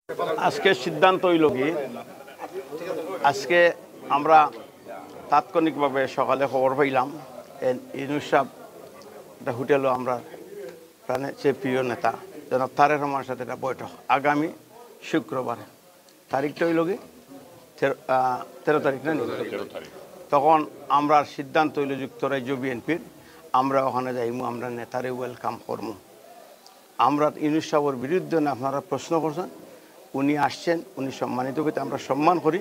আজকে সিদ্ধান্ত হইল কি, আজকে আমরা তাৎক্ষণিকভাবে সকালে খবর পাইলাম ইউনূস সাহেব একটা হোটেলও আমরা প্রাণের যে প্রিয় নেতা জনাব তারেক রহমানের সাথে একটা বৈঠক আগামী শুক্রবার, তারিখটা হইল কি 13 তারিখ না, তখন আমরা সিদ্ধান্ত হইল যুক্তরাজ্য বিএনপির আমরা ওখানে যাইমু, আমরা নেতারে ওয়েলকাম করবো। আমরা ইউনূস সাহেবের বিরুদ্ধে না আপনারা প্রশ্ন করছেন, উনি আসছেন, উনি সম্মানিত করতে আমরা সম্মান করি।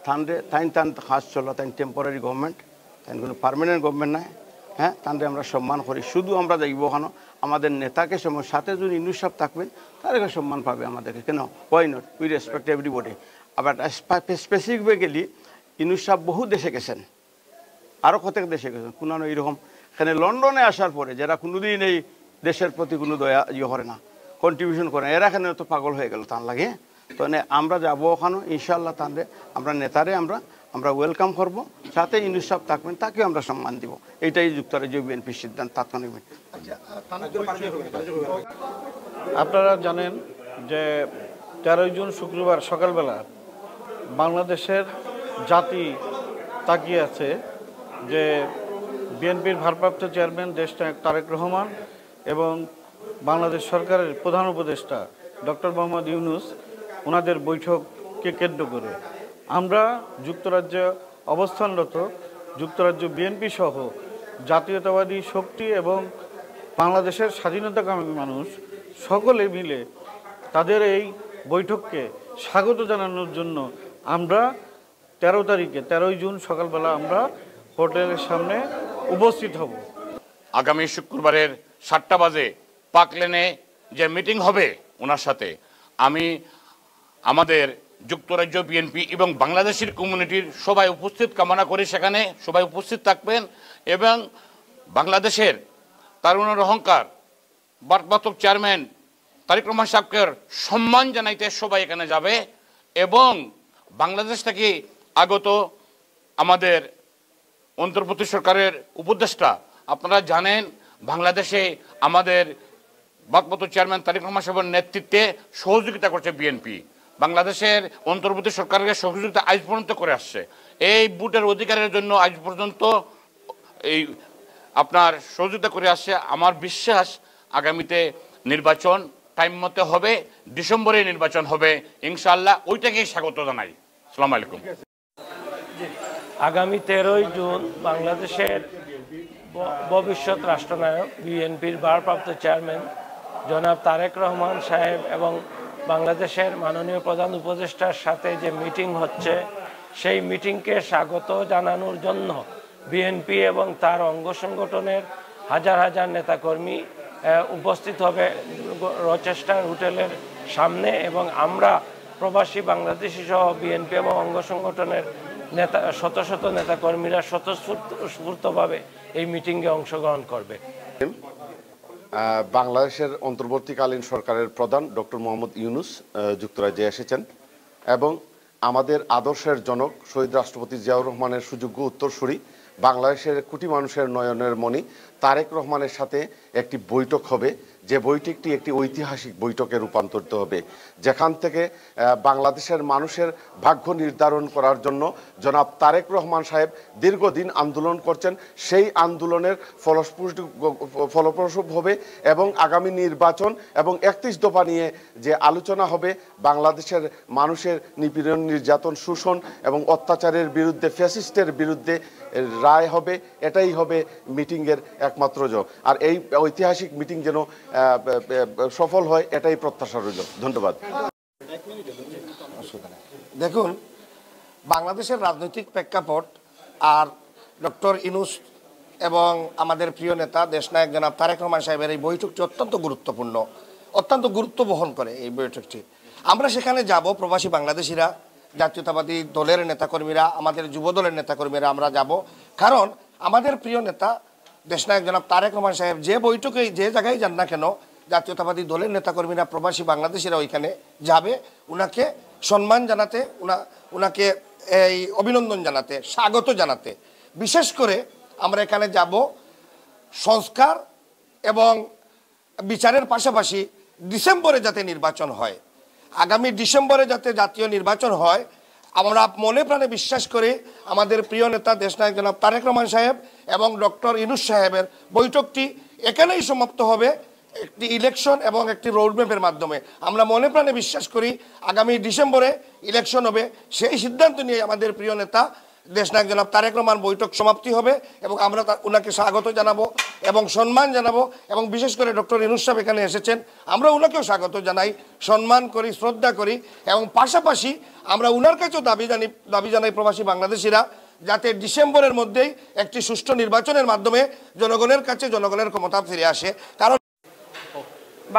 তান কাজ চলো, তাই টেম্পোরারি গভর্নমেন্ট, তাই কোনো পার্মানেন্ট গভর্নমেন্ট নাই। হ্যাঁ, তাদের আমরা সম্মান করি। শুধু আমরা যাইব ওখানে আমাদের নেতাকে সময় সাথে যদি ইউনূস সাহেব থাকবেন তাদেরকে সম্মান পাবে আমাদেরকে, can why not, we respect everybody. আবার স্পেসিফিক্যালি ইউনূস সাহেব বহু দেশে গেছেন, আরও কত দেশে গেছেন, কোনো এইরকম এখানে লন্ডনে আসার পরে যারা কোনোদিন এই দেশের প্রতি কোনো দয়া করে না, কন্ট্রিবিউশন করে না, এরা এখানে তো পাগল হয়ে গেল তার লাগে। তো আমরা যাবো ওখানে ইনশাআল্লাহ, তাদের আমরা নেতারে আমরা ওয়েলকাম করবো, সাথে ইউনূস সাহেব থাকবেন, তাকেও আমরা সম্মান দিব। এইটাই যুক্তরাজ্য বিএনপির সিদ্ধান্ত তাৎক্ষণিক। আপনারা জানেন যে 13 জুন শুক্রবার সকালবেলা বাংলাদেশের জাতি তাকিয়ে আছে যে বিএনপির ভারপ্রাপ্ত চেয়ারম্যান দেশনায়ক তারেক রহমান এবং বাংলাদেশ সরকারের প্রধান উপদেষ্টা ডক্টর মোহাম্মদ ইউনূস ওনাদের বৈঠককে কেন্দ্র করে আমরা যুক্তরাজ্যে অবস্থানরত যুক্তরাজ্য বিএনপি সহ জাতীয়তাবাদী শক্তি এবং বাংলাদেশের স্বাধীনতাকামী মানুষ সকলে মিলে তাদের এই বৈঠককে স্বাগত জানানোর জন্য আমরা 13 তারিখে 13 জুন সকালবেলা আমরা হোটেলের সামনে উপস্থিত হব। আগামী শুক্রবারের 7টা বাজে পার্ক লেনে যে মিটিং হবে ওনার সাথে, আমি আমাদের যুক্তরাজ্য বিএনপি এবং বাংলাদেশের কমিউনিটির সবাই উপস্থিত কামনা করি, সেখানে সবাই উপস্থিত থাকবেন এবং বাংলাদেশের তারুণের অহংকার ভারপ্রাপ্ত চেয়ারম্যান তারেক রহমান সাহেবকে সম্মান জানাইতে সবাই এখানে যাবে এবং বাংলাদেশ থেকে আগত আমাদের অন্তর্বর্তী সরকারের উপদেষ্টা, আপনারা জানেন বাংলাদেশে আমাদের ভারপ্রাপ্ত চেয়ারম্যান তারেক রহমান সাহেবের নেতৃত্বে সহযোগিতা করছে বিএনপি, বাংলাদেশের অন্তর্বর্তী সরকারের সহযোগিতা আজ পর্যন্ত করে আসছে। এই ভোটের অধিকারের জন্য আজ পর্যন্ত এই আপনার সহযোগিতা করে আসছে। আমার বিশ্বাস আগামীতে নির্বাচন টাইম মতো হবে, ডিসেম্বরে নির্বাচন হবে ইনশাআল্লাহ, ওইটাকেই স্বাগত জানাই। আসসালামু আলাইকুম। আগামী 13 জুন বাংলাদেশের ভবিষ্যৎ রাষ্ট্রনায়ক বিএনপির ভারপ্রাপ্ত চেয়ারম্যান জনাব তারেক রহমান সাহেব এবং বাংলাদেশের মাননীয় প্রধান উপদেষ্টার সাথে যে মিটিং হচ্ছে, সেই মিটিংকে স্বাগত জানানোর জন্য বিএনপি এবং তার অঙ্গ সংগঠনের হাজার হাজার নেতাকর্মী উপস্থিত হবে রচেস্টার হোটেলের সামনে এবং আমরা প্রবাসী বাংলাদেশি সহ বিএনপি এবং অঙ্গ সংগঠনের শত শত নেতাকর্মীরা স্বতঃস্ফূর্তভাবে এই মিটিংয়ে অংশগ্রহণ করবে। বাংলাদেশের অন্তর্বর্তীকালীন সরকারের প্রধান ডক্টর মোহাম্মদ ইউনূস যুক্তরাজ্যে এসেছেন এবং আমাদের আদর্শের জনক শহীদ রাষ্ট্রপতি জিয়াউর রহমানের সুযোগ্য উত্তরসূরি বাংলাদেশের কোটি মানুষের নয়নের মণি তারেক রহমানের সাথে একটি বৈঠক হবে, যে বৈঠকটি একটি ঐতিহাসিক বৈঠকে রূপান্তরিত হবে, যেখান থেকে বাংলাদেশের মানুষের ভাগ্য নির্ধারণ করার জন্য জনাব তারেক রহমান সাহেব দীর্ঘদিন আন্দোলন করছেন, সেই আন্দোলনের ফলপ্রসূ হবে এবং আগামী নির্বাচন এবং 31 দফা নিয়ে যে আলোচনা হবে, বাংলাদেশের মানুষের নিপীড়ন, নির্যাতন, শোষণ এবং অত্যাচারের বিরুদ্ধে, ফ্যাসিস্টের বিরুদ্ধে রায় হবে, এটাই হবে মিটিংয়ের একমাত্র জয়। আর এই ঐতিহাসিক মিটিং যেন সফল হয় এটাই প্রত্যাশা রইল। ধন্যবাদ। দেখুন, বাংলাদেশের রাজনৈতিক প্রেক্ষাপট আর ডক্টর ইউনূস এবং আমাদের প্রিয় নেতা দেশনায়ক জনাব তারেক রহমান সাহেবের এই বৈঠকটি অত্যন্ত গুরুত্বপূর্ণ, অত্যন্ত গুরুত্ব বহন করে এই বৈঠকটি। আমরা সেখানে যাব, প্রবাসী বাংলাদেশিরা, জাতীয়তাবাদী দলের নেতাকর্মীরা, আমাদের যুব দলের নেতাকর্মীরা আমরা যাব, কারণ আমাদের প্রিয় নেতা দেশনায়ক জনাব তারেক রহমান সাহেব যে বৈঠকে যে জায়গায় যান না কেন, জাতীয়তাবাদী দলের নেতাকর্মীরা, প্রবাসী বাংলাদেশিরা ওইখানে যাবে ওনাকে সম্মান জানাতে, ওনাকে এই অভিনন্দন জানাতে, স্বাগত জানাতে। বিশেষ করে আমরা এখানে যাব সংস্কার এবং বিচারের পাশাপাশি ডিসেম্বরে যাতে নির্বাচন হয়। আগামী ডিসেম্বরে যাতে জাতীয় নির্বাচন হয়, আমরা মনে প্রাণে বিশ্বাস করি আমাদের প্রিয় নেতা দেশনায়ক জনাব তারেক রহমান সাহেব এবং ডক্টর ইউনূস সাহেবের বৈঠকটি এখানেই সমাপ্ত হবে একটি ইলেকশন এবং একটি রোডম্যাপের মাধ্যমে। আমরা মনে প্রাণে বিশ্বাস করি আগামী ডিসেম্বরে ইলেকশন হবে, সেই সিদ্ধান্ত নিয়ে আমাদের প্রিয় নেতা দেশনায়ক জনাব তারেক রহমান বৈঠক সমাপ্তি হবে এবং আমরা ওনাকে স্বাগত জানাবো এবং সম্মান জানাবো। এবং বিশেষ করে ডক্টর ইউনূস সাহেব এখানে এসেছেন, আমরা ওনাকেও স্বাগত জানাই, সম্মান করি, শ্রদ্ধা করি এবং পাশাপাশি আমরা ওনার কাছেও দাবি জানাই প্রবাসী বাংলাদেশিরা যাতে ডিসেম্বরের মধ্যেই একটি সুষ্ঠু নির্বাচনের মাধ্যমে জনগণের কাছে জনগণের ক্ষমতা ফিরে আসে। কারণ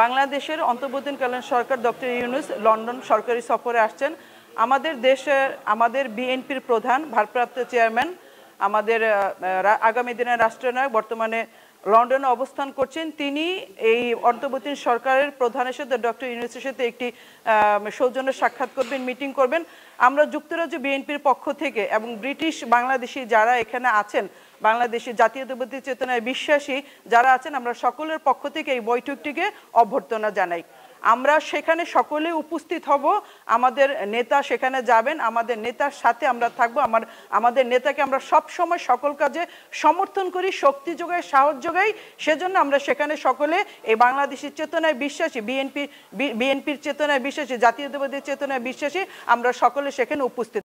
বাংলাদেশের অন্তর্বর্তীকালীন সরকার ডক্টর ইউনূস লন্ডন সরকারি সফরে আসছেন। আমাদের দেশের আমাদের বিএনপির প্রধান ভারপ্রাপ্ত চেয়ারম্যান, আমাদের আগামী দিনের রাষ্ট্রনায়ক বর্তমানে লন্ডনে অবস্থান করছেন। তিনি এই অন্তর্বর্তী সরকারের প্রধানের সাথে ডক্টর ইউনূসের সাথে একটি সৌজন্য সাক্ষাৎ করবেন, মিটিং করবেন। আমরা যুক্তরাজ্য বিএনপির পক্ষ থেকে এবং ব্রিটিশ বাংলাদেশি যারা এখানে আছেন, বাংলাদেশি জাতীয়তাবাদী চেতনায় বিশ্বাসী যারা আছেন, আমরা সকলের পক্ষ থেকে এই বৈঠকটিকে অভ্যর্থনা জানাই। আমরা সেখানে সকলে উপস্থিত হব, আমাদের নেতা সেখানে যাবেন, আমাদের নেতার সাথে আমরা থাকবো। আমাদের নেতাকে আমরা সব সময় সকল কাজে সমর্থন করি, শক্তি যোগাই, সাহস যোগাই। সেজন্য আমরা সেখানে সকলে এই বাংলাদেশের চেতনায় বিশ্বাসী, বিএনপির চেতনায় বিশ্বাসী, জাতীয়তাবাদী চেতনায় বিশ্বাসী, আমরা সকলে সেখানে উপস্থিত।